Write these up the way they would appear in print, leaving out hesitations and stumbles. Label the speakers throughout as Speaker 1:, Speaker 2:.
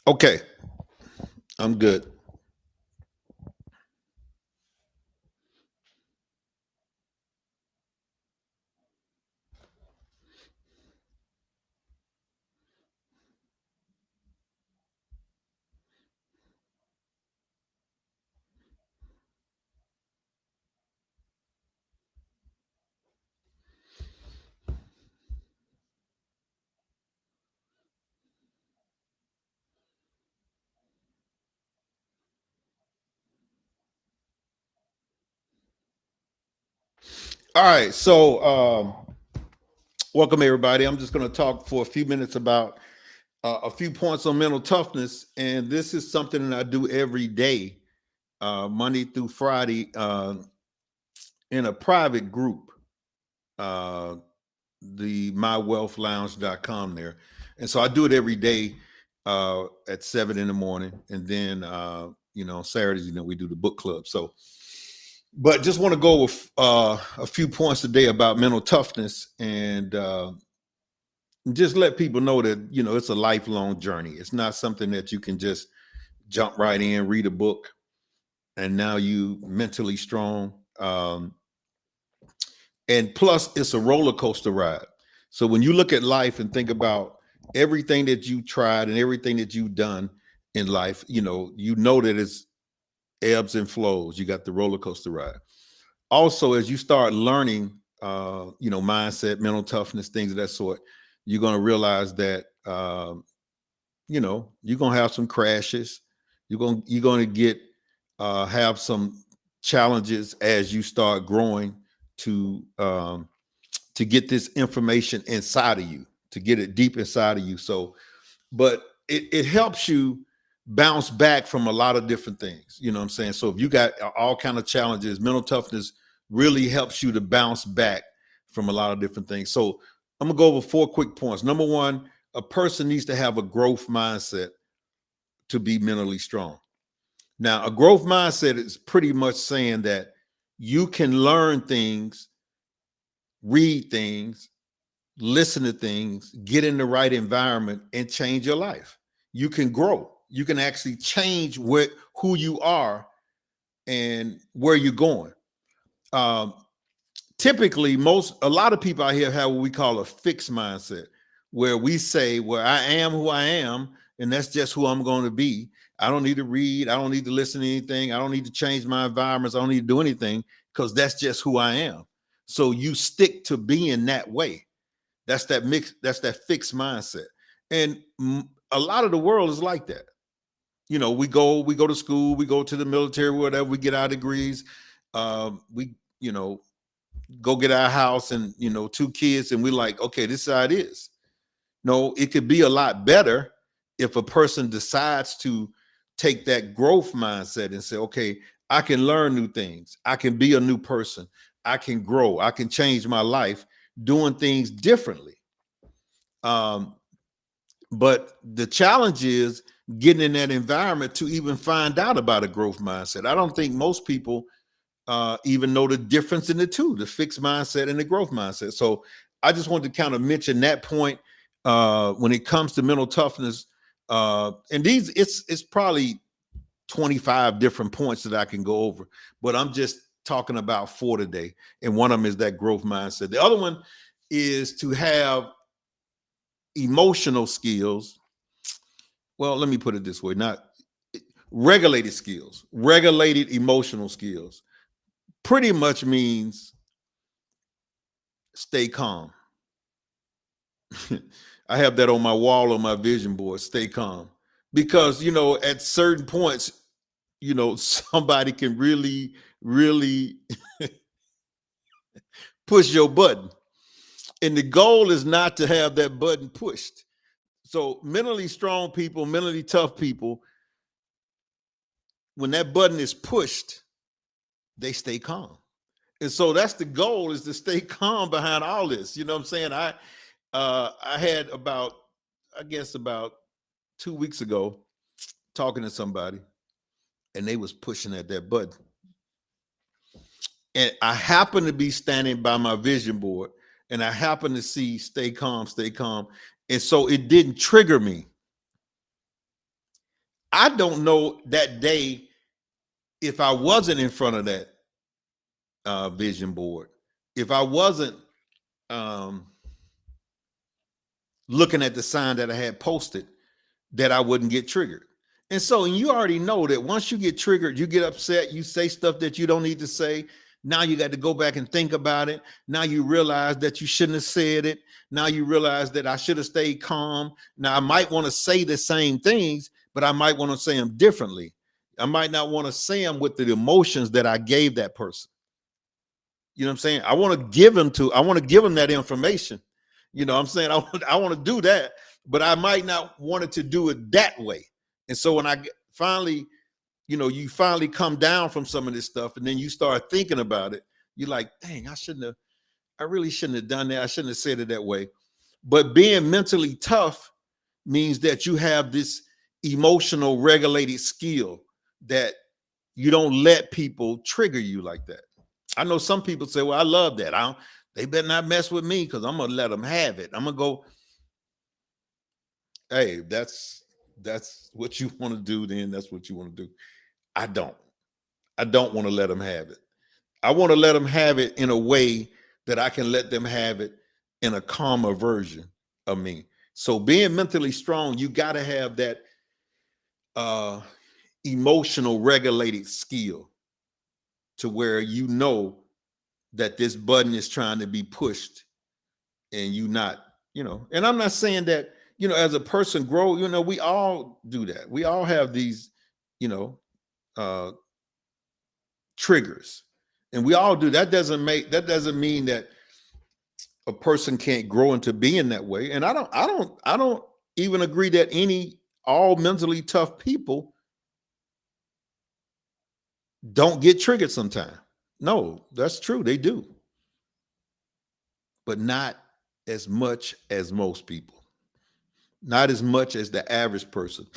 Speaker 1: Okay, I'm good. All right, so welcome everybody. I'm just going to talk for a few minutes about a few points on mental toughness, and this is something that I do every day, Monday through Friday, in a private group, uh, the mywealthlounge.com there, and so I do it every day at 7 in the morning, and then Saturdays, we do the book club. So but just want to go with a few points today about mental toughness and just let people know that it's a lifelong journey. It's not something that you can just jump right in, read a book, and now you mentally strong. And plus, it's a roller coaster ride. So when you look at life and think about everything that you tried and everything that you've done in life, you know that it's ebbs and flows. You got the roller coaster ride. Also, as you start learning mindset, mental toughness, things of that sort, you're going to realize that you're going to have some crashes. You're going to get have some challenges as you start growing to get this information inside of you, to get it deep inside of you. So but it helps you bounce back from a lot of different things. You know what I'm saying? So if you got all kind of challenges, mental toughness really helps you to bounce back from a lot of different things. So I'm gonna go over 4 quick points. Number one, a person needs to have a growth mindset to be mentally strong. Now, a growth mindset is pretty much saying that you can learn things, read things, listen to things, get in the right environment, and change your life. You can grow. You can actually change who you are and where you're going. Um, Typically, a lot of people out here have what we call a fixed mindset, where we say, "Well, I am who I am, and that's just who I'm going to be. I don't need to read. I don't need to listen to anything. I don't need to change my environments. I don't need to do anything because that's just who I am." So you stick to being that way. That's that mix. That's that fixed mindset. And a lot of the world is like that. We go to school, we go to the military, whatever. We get our degrees. We go get our house and 2 kids, and we're like, okay, this is how it is. No, it could be a lot better if a person decides to take that growth mindset and say, okay, I can learn new things. I can be a new person. I can grow. I can change my life doing things differently. Um, but the challenge is getting in that environment to even find out about a growth mindset. I don't think most people even know the difference in the two, the fixed mindset and the growth mindset. So I just wanted to kind of mention that point when it comes to mental toughness. And it's probably 25 different points that I can go over, but I'm just talking about 4 today. And one of them is that growth mindset. The other one is to have emotional skills. Well, let me put it this way, not regulated skills, regulated emotional skills pretty much means stay calm. I have that on my wall on my vision board, stay calm. Because, at certain points, somebody can really, really push your button. And the goal is not to have that button pushed. So mentally strong people, mentally tough people, when that button is pushed, they stay calm. And so that's the goal, is to stay calm behind all this. You know what I'm saying? I had about 2 weeks ago talking to somebody, and they was pushing at that button. And I happened to be standing by my vision board, and I happened to see stay calm, stay calm. And so it didn't trigger me. I don't know that day if I wasn't in front of that vision board, if I wasn't looking at the sign that I had posted, that I wouldn't get triggered. And so, and you already know that once you get triggered, you get upset, you say stuff that you don't need to say. Now you got to go back and think about it. Now you realize that you shouldn't have said it. Now you realize that I should have stayed calm. Now I might want to say the same things, but I might want to say them differently. I might not want to say them with the emotions that I gave that person. You know what I'm saying? I want to give them that information. You know what I'm saying? I want to do that, but I might not want it to do it that way. And so when I finally, you finally come down from some of this stuff and then you start thinking about it, you're like, dang, I really shouldn't have done that. I shouldn't have said it that way. But being mentally tough means that you have this emotional regulated skill that you don't let people trigger you like that. I know some people say, well, I love that. They better not mess with me because I'm going to let them have it. I'm going to go, hey, that's what you want to do, then that's what you want to do. I don't want to let them have it. I want to let them have it in a way that I can let them have it in a calmer version of me. So being mentally strong, you got to have that emotional regulated skill to where you know that this button is trying to be pushed and you not, and I'm not saying that, as a person grow, we all do that. We all have these, triggers, and we all do. That doesn't mean that a person can't grow into being that way. And I don't even agree that all mentally tough people don't get triggered sometime. No, that's true. They do. But not as much as most people. Not as much as the average person.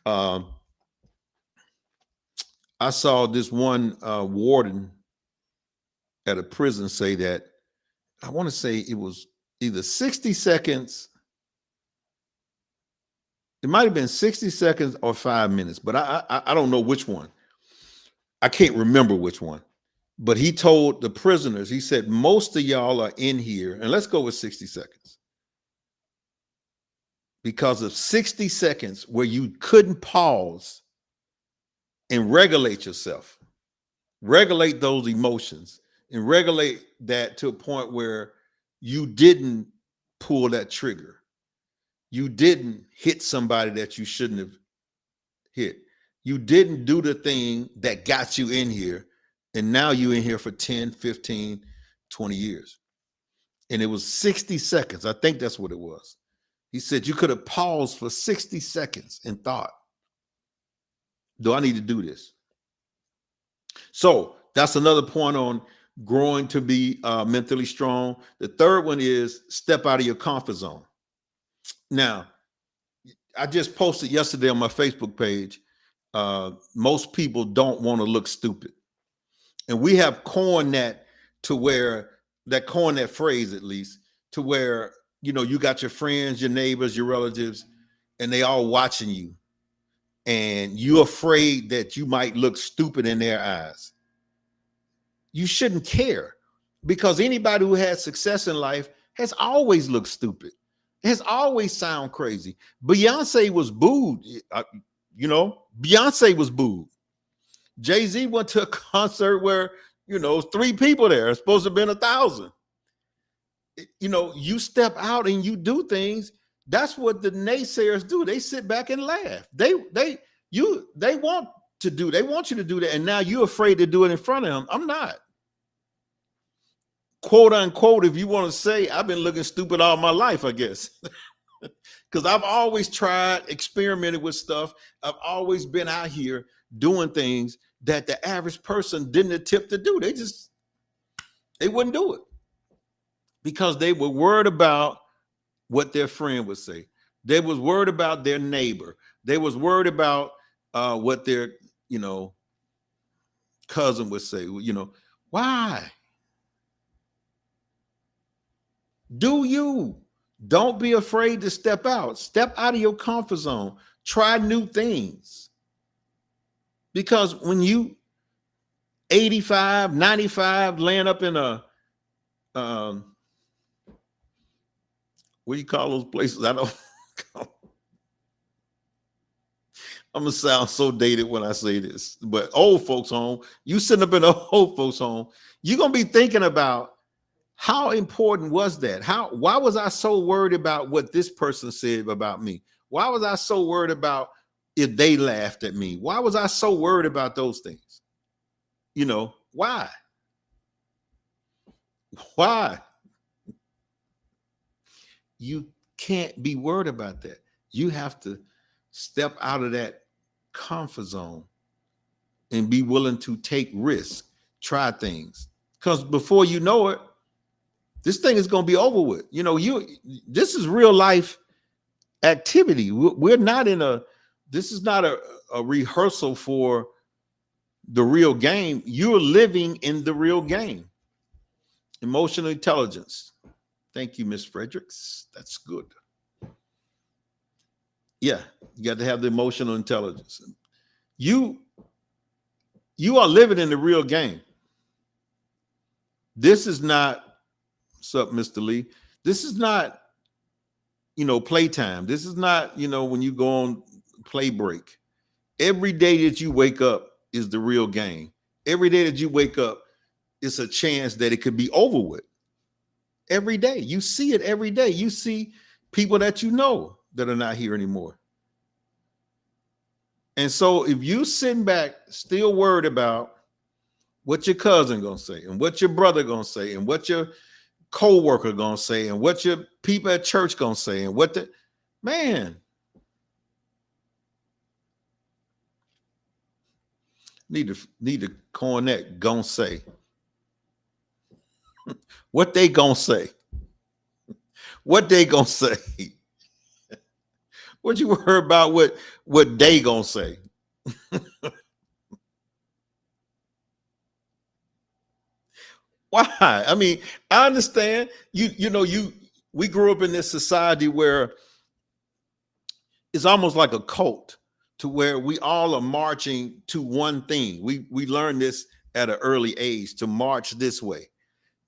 Speaker 1: I saw this one warden at a prison say that, I want to say it was either 60 seconds. It might have been 60 seconds or 5 minutes, but I don't know which one. I can't remember which one. But he told the prisoners, he said, most of y'all are in here, and let's go with 60 seconds. Because of 60 seconds where you couldn't pause and regulate yourself, regulate those emotions, and regulate that to a point where you didn't pull that trigger. You didn't hit somebody that you shouldn't have hit. You didn't do the thing that got you in here. And now you're in here for 10, 15, 20 years. And it was 60 seconds. I think that's what it was. He said you could have paused for 60 seconds and thought, do I need to do this? So that's another point on growing to be mentally strong. The third one is step out of your comfort zone. Now, I just posted yesterday on my Facebook page, most people don't want to look stupid. And we have coined that phrase at least, to where, you got your friends, your neighbors, your relatives, and they all watching you. And you're afraid that you might look stupid in their eyes. You shouldn't care, because anybody who has success in life has always looked stupid. It has always sound crazy. Beyonce was booed. Beyonce was booed. Jay-Z went to a concert where, 3 people there. It's supposed to have been 1,000. You step out and you do things. That's what the naysayers do. They sit back and laugh. They want you to do that. And now you're afraid to do it in front of them. I'm not. Quote unquote, if you want to say, I've been looking stupid all my life, I guess. Because I've always experimented with stuff. I've always been out here doing things that the average person didn't attempt to do. They wouldn't do it because they were worried about what their friend would say. They was worried about their neighbor. They was worried about what their, cousin would say. Why? Don't be afraid to step out. Step out of your comfort zone. Try new things. Because when you 85, 95, laying up in a what do you call those places? I don't. I'm gonna sound so dated when I say this, but old folks home, you sitting up in an old folks home, you're gonna be thinking about how important was that? Why was I so worried about what this person said about me? Why was I so worried about if they laughed at me? Why was I so worried about those things? You know, why? Why? You can't be worried about that. You have to step out of that comfort zone and be willing to take risks, try things. Because before you know it, this thing is going to be over with. You know, this is real life activity. We're not this is not a rehearsal for the real game. You're living in the real game. Emotional intelligence. Thank you, Miss Fredericks. That's good. Yeah, you got to have the emotional intelligence. You are living in the real game. This is not, what's up, Mr. Lee? This is not, playtime. This is not, when you go on play break. Every day that you wake up is the real game. Every day that you wake up, it's a chance that it could be over with. Every day. You see it every day. You see people that you know that are not here anymore. And so if you sitting back still worried about what your cousin gonna say and what your brother gonna say and what your co-worker gonna say and what your people at church gonna say and what need to cornet gonna say. What they gonna say? What they gonna say? What you worry about what they gonna say? Why? I mean, I understand we grew up in this society where it's almost like a cult, to where we all are marching to one thing. We learned this at an early age, to march this way.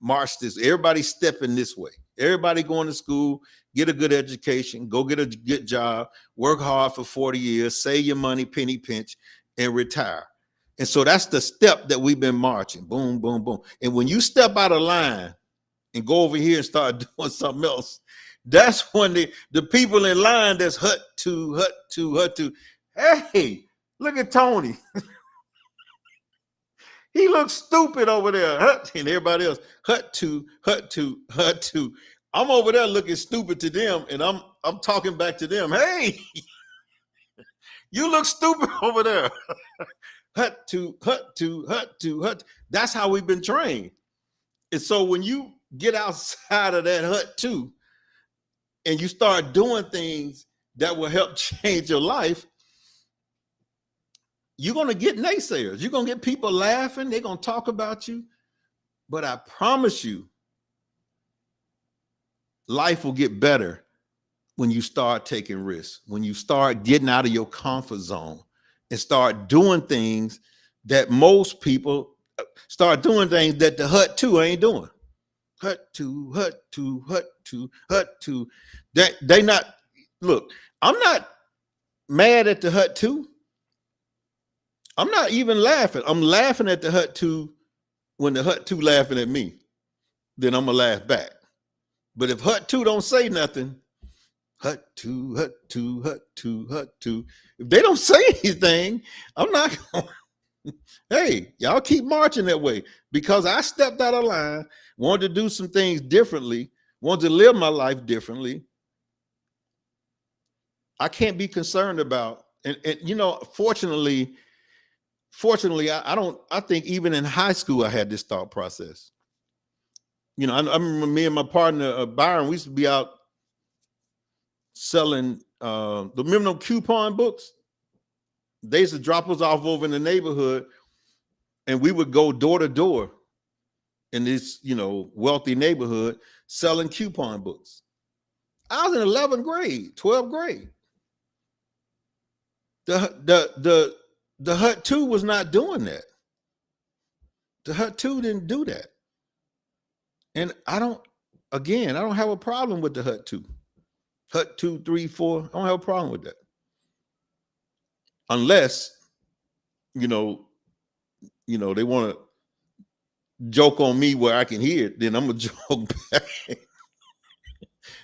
Speaker 1: March this. Everybody stepping this way. Everybody going to school, get a good education, go get a good job, work hard for 40 years, save your money, penny pinch, and retire. And so that's the step that we've been marching. Boom, boom, boom. And when you step out of line and go over here and start doing something else, that's when the people in line that's hut to. Hey, look at Tony. He looks stupid over there. And everybody else, hut to. I'm over there looking stupid to them, and I'm talking back to them. Hey, you look stupid over there. Hut to. That's how we've been trained. And so when you get outside of that hut too, and you start doing things that will help change your life, you're going to get naysayers. You're going to get people laughing. They're going to talk about you. But I promise you, life will get better when you start taking risks, when you start getting out of your comfort zone and start doing things that most people start doing, things that the hut to ain't doing. Hut to. That they not, look, I'm not mad at the hut to. I'm not even laughing. I'm laughing at the hut to. When the hut to laughing at me, then I'm gonna laugh back. But if hut to don't say nothing, hut to. If they don't say anything, I'm not gonna, hey, y'all keep marching that way, because I stepped out of line, wanted to do some things differently, wanted to live my life differently. I can't be concerned about, and fortunately, I think even in high school, I had this thought process. I remember me and my partner, Byron, we used to be out selling, remember those coupon books? They used to drop us off over in the neighborhood, and we would go door to door in this, wealthy neighborhood selling coupon books. I was in 11th grade, 12th grade. The The HUT 2 was not doing that. The HUT 2 didn't do that. And I don't have a problem with the HUT 2. HUT 2, 3, 4, I don't have a problem with that. Unless, you know, they want to joke on me where I can hear it, then I'm going to joke back.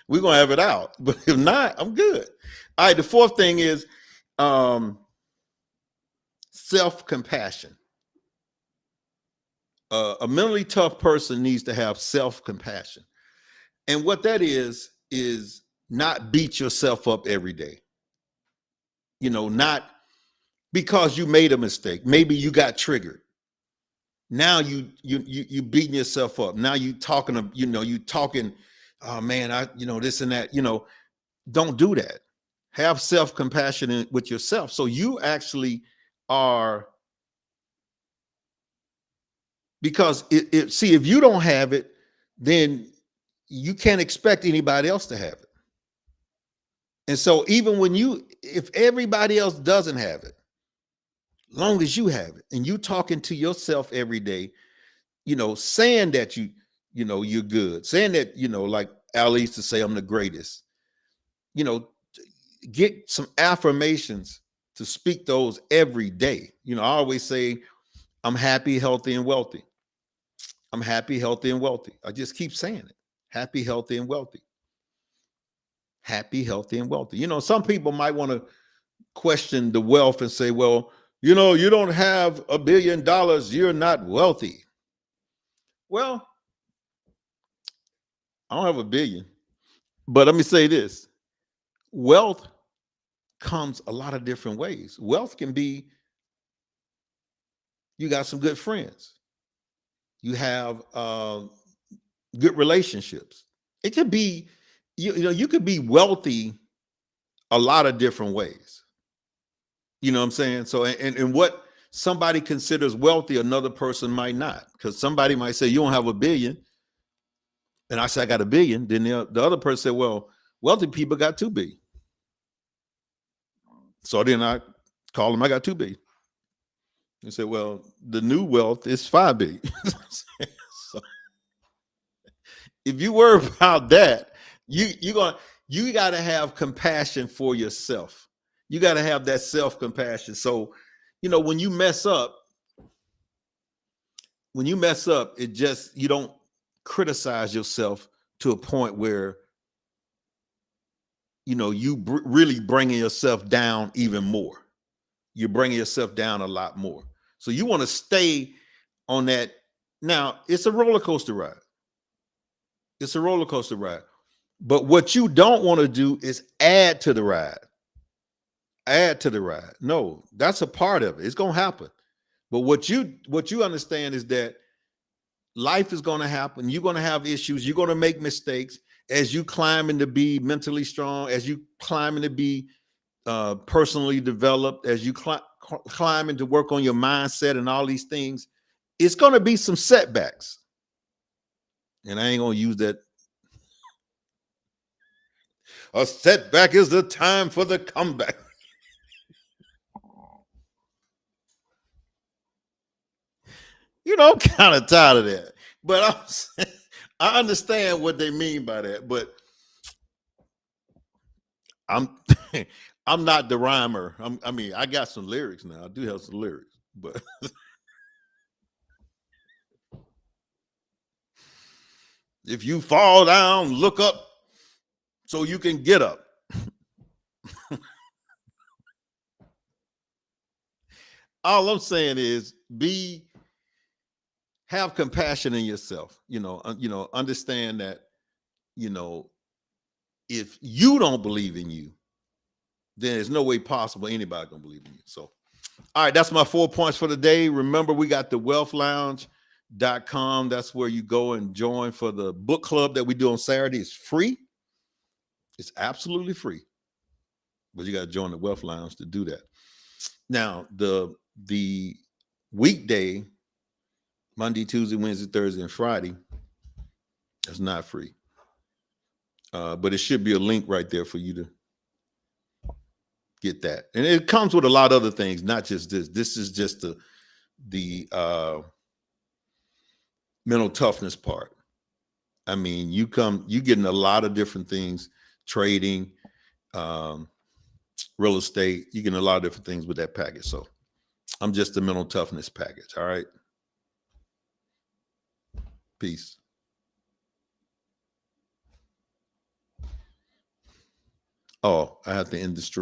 Speaker 1: We're going to have it out. But if not, I'm good. All right, the fourth thing is self-compassion. A mentally tough person needs to have self-compassion. And what that is not beat yourself up every day. Not because you made a mistake. Maybe you got triggered. Now you beating yourself up. Now you talking, oh man, this and that, don't do that. Have self-compassion with yourself. So you actually are, because see, if you don't have it, then you can't expect anybody else to have it. And so even if everybody else doesn't have it, long as you have it and you talking to yourself every day, saying that you're good, saying that, like Ali used to say, I'm the greatest, get some affirmations to speak those every day. I always say, I'm happy, healthy, and wealthy. I'm happy, healthy, and wealthy. I just keep saying it. Happy, healthy, and wealthy. Happy, healthy, and wealthy. Some people might want to question the wealth and say, well, you don't have $1 billion, you're not wealthy. Well, I don't have $1 billion, but let me say this. Wealth comes a lot of different ways. Wealth can be, you got some good friends. You have good relationships. It could be, you could be wealthy a lot of different ways. You know what I'm saying? So, and what somebody considers wealthy, another person might not, because somebody might say, you don't have $1 billion. And I say, I got $1 billion. Then the other person said, well, wealthy people got $2 billion. So then I call them, I got $2 billion. They said, well, the new wealth is $5 billion. So if you worry about that, you got to have compassion for yourself. You got to have that self-compassion. So, when you mess up, it just, you don't criticize yourself to a point where, you really bringing yourself down even more. You're bringing yourself down a lot more. So you want to stay on that. Now, it's a roller coaster ride. It's a roller coaster ride. But what you don't want to do is add to the ride. Add to the ride. No, that's a part of it. It's going to happen. But what you understand is that life is going to happen. You're going to have issues. You're going to make mistakes as you climbing to be mentally strong, as you climbing to be personally developed, as you climbing to work on your mindset and all these things. It's going to be some setbacks. And I ain't going to use that. A setback is the time for the comeback. I'm kind of tired of that. But I understand what they mean by that. But I'm not the rhymer. I got some lyrics now. I do have some lyrics, but if you fall down, look up so you can get up. All I'm saying is have compassion in yourself. Understand that, if you don't believe in you, then there's no way possible anybody gonna believe in you. So, all right, that's my 4 points for the day. Remember, we got the wealthlounge.com. That's where you go and join for the book club that we do on Saturday. It's free. It's absolutely free. But you got to join the Wealth Lounge to do that. Now, the weekday, Monday, Tuesday, Wednesday, Thursday, and Friday, that's not free. But it should be a link right there for you get that. And it comes with a lot of other things, not just this. This is just the mental toughness part. I mean, you getting a lot of different things, trading, real estate, you getting a lot of different things with that package. So I'm just the mental toughness package. All right. Peace. Oh, I have to end the stream.